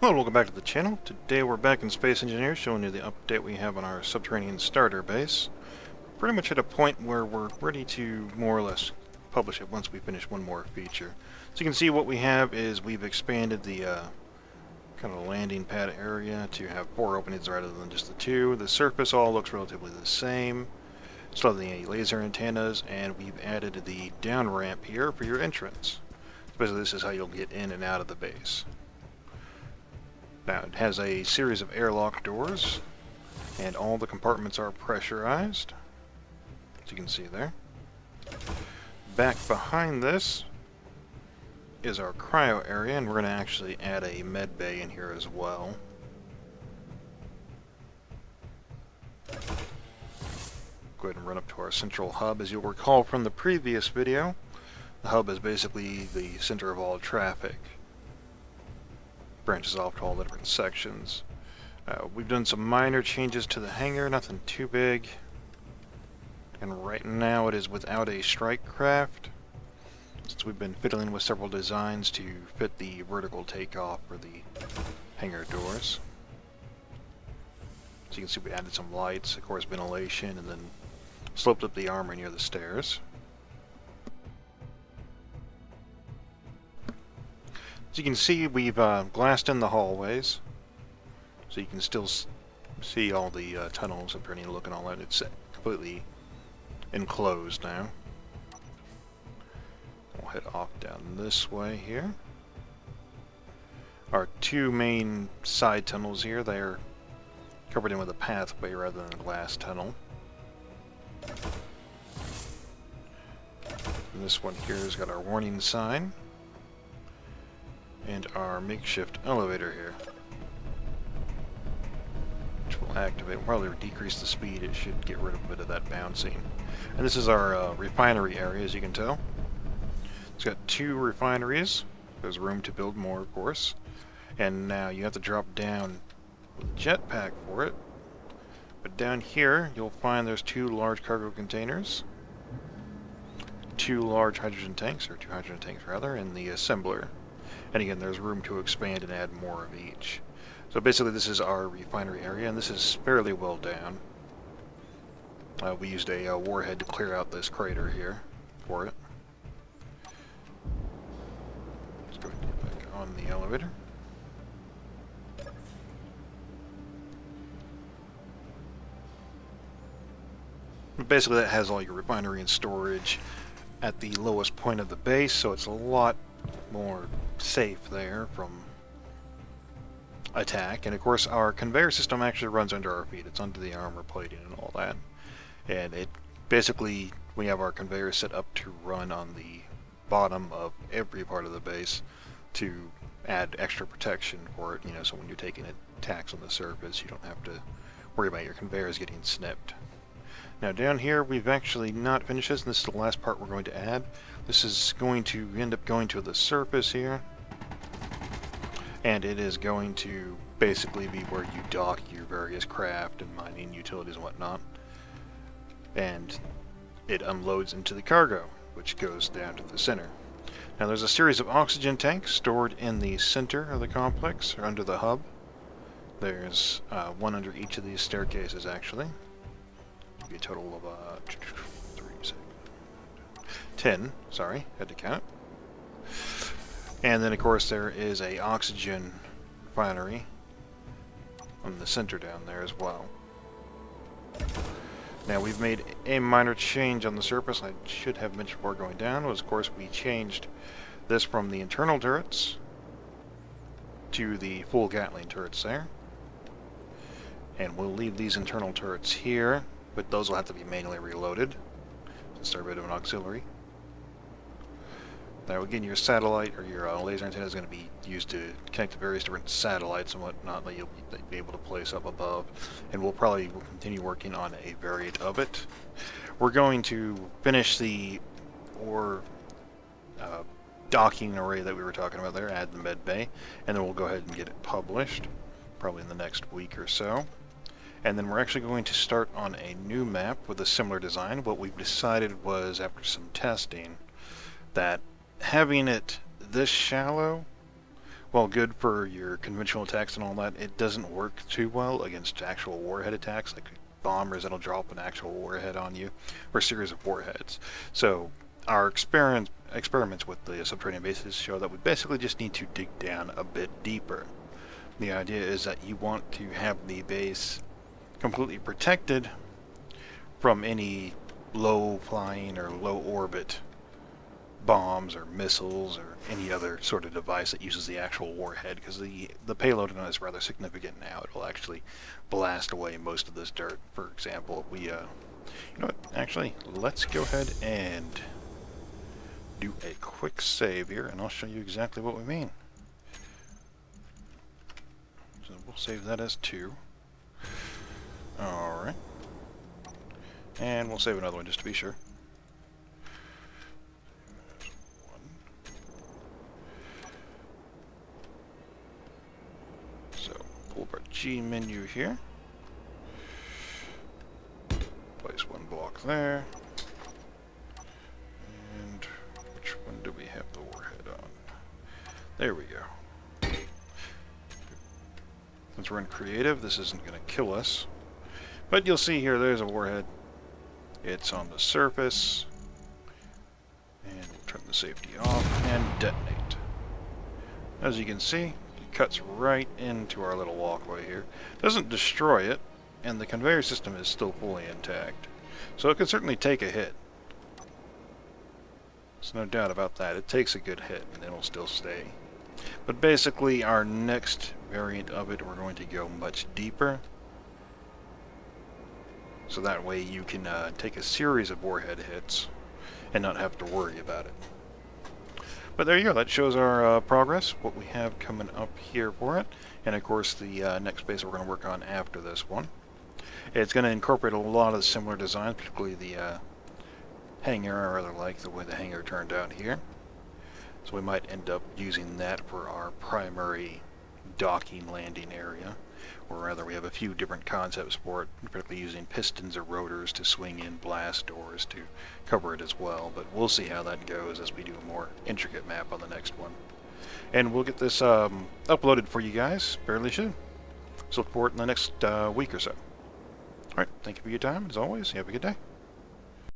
Hello and welcome back to the channel. Today we're back in Space Engineer showing you the update we have on our Subterranean starter base. Pretty much at a point where we're ready to more or less publish it once we finish one more feature. So you can see what we have is we've expanded the kind of landing pad area to have 4 openings rather than just the 2. The surface all looks relatively the same. Still have the laser antennas, and we've added the down ramp here for your entrance. Basically this is how you'll get in and out of the base. Now, it has a series of airlock doors, and all the compartments are pressurized, as you can see there. Back behind this is our cryo area, and we're going to actually add a med bay in here as well. Go ahead and run up to our central hub. As you'll recall from the previous video, the hub is basically the center of all traffic. Branches off to all the different sections. We've done some minor changes to the hangar, nothing too big. And right now it is without a strike craft, since we've been fiddling with several designs to fit the vertical takeoff for the hangar doors. So you can see we added some lights, of course ventilation, and then sloped up the armor near the stairs. As you can see, we've glassed in the hallways, so you can still see all the tunnels, subterranean look and all that. It's completely enclosed now. We'll head off down this way here. Our 2 main side tunnels here, they're covered in with a pathway rather than a glass tunnel. And this one here has got our warning sign. And our makeshift elevator here, which will activate. We'll probably decrease the speed. It should get rid of a bit of that bouncing. And this is our refinery area, as you can tell. It's got 2 refineries. There's room to build more, of course. And now you have to drop down with a jetpack for it. But down here, you'll find there's 2 large cargo containers, 2 large hydrogen tanks, or 2 hydrogen tanks rather, in the assembler. And again, there's room to expand and add more of each. So basically this is our refinery area, and this is fairly well down. We used a warhead to clear out this crater here for it. Let's go ahead and get back on the elevator. Basically that has all your refinery and storage at the lowest point of the base, so it's a lot more safe there from attack. And of course our conveyor system actually runs under our feet. It's under the armor plating and all that, and it basically, we have our conveyor set up to run on the bottom of every part of the base to add extra protection for it, you know, so when you're taking attacks on the surface you don't have to worry about your conveyors getting snipped. Now down here we've actually not finished this, and this is the last part we're going to add. This is going to end up going to the surface here, and it is going to basically be where you dock your various craft and mining utilities and whatnot. And it unloads into the cargo, which goes down to the center. Now there's a series of oxygen tanks stored in the center of the complex, or under the hub. There's one under each of these staircases actually. Be a total of 10, sorry, had to count. And then of course there is a oxygen refinery on the center down there as well. Now we've made a minor change on the surface. I should have mentioned before going down was, of course, we changed this from the internal turrets to the full Gatling turrets there. And we'll leave these internal turrets here, but those will have to be manually reloaded since they're a bit of an auxiliary. Now again, your satellite or your laser antenna is going to be used to connect to various different satellites and whatnot that you'll be able to place up above, and we'll continue working on a variant of it. We're going to finish the docking array that we were talking about there, add the med bay, and then we'll go ahead and get it published, probably in the next week or so. And then we're actually going to start on a new map with a similar design. What we've decided was, after some testing, that having it this shallow while good for your conventional attacks and all that, it doesn't work too well against actual warhead attacks, like bombers that'll drop an actual warhead on you, or a series of warheads. So our experiments with the subterranean bases show that we basically just need to dig down a bit deeper. The idea is that you want to have the base completely protected from any low flying or low orbit bombs or missiles or any other sort of device that uses the actual warhead, because the payload on it is rather significant now. It'll actually blast away most of this dirt. For example, if we, you know what, actually, let's go ahead and do a quick save here, and I'll show you exactly what we mean. So we'll save that as 2. Alright. And we'll save another one just to be sure. So, pull up our G menu here. Place one block there. And which one do we have the warhead on? There we go. Since we're in creative, this isn't going to kill us. But you'll see here, there's a warhead. It's on the surface. And we'll turn the safety off and detonate. As you can see, it cuts right into our little walkway here. Doesn't destroy it, and the conveyor system is still fully intact. So it can certainly take a hit. There's no doubt about that. It takes a good hit, and it'll still stay. But basically, our next variant of it, we're going to go much deeper. So that way you can take a series of warhead hits and not have to worry about it. But there you go. That shows our progress, what we have coming up here for it. And of course, the next base we're going to work on after this one. It's going to incorporate a lot of similar designs, particularly the hangar. I rather like the way the hangar turned out here. So we might end up using that for our primary docking landing area. Or rather, we have a few different concepts for it, particularly using pistons or rotors to swing in blast doors to cover it as well. But we'll see how that goes as we do a more intricate map on the next one. And we'll get this uploaded for you guys fairly soon. So look for it in the next week or so. Alright, thank you for your time. As always, you have a good day.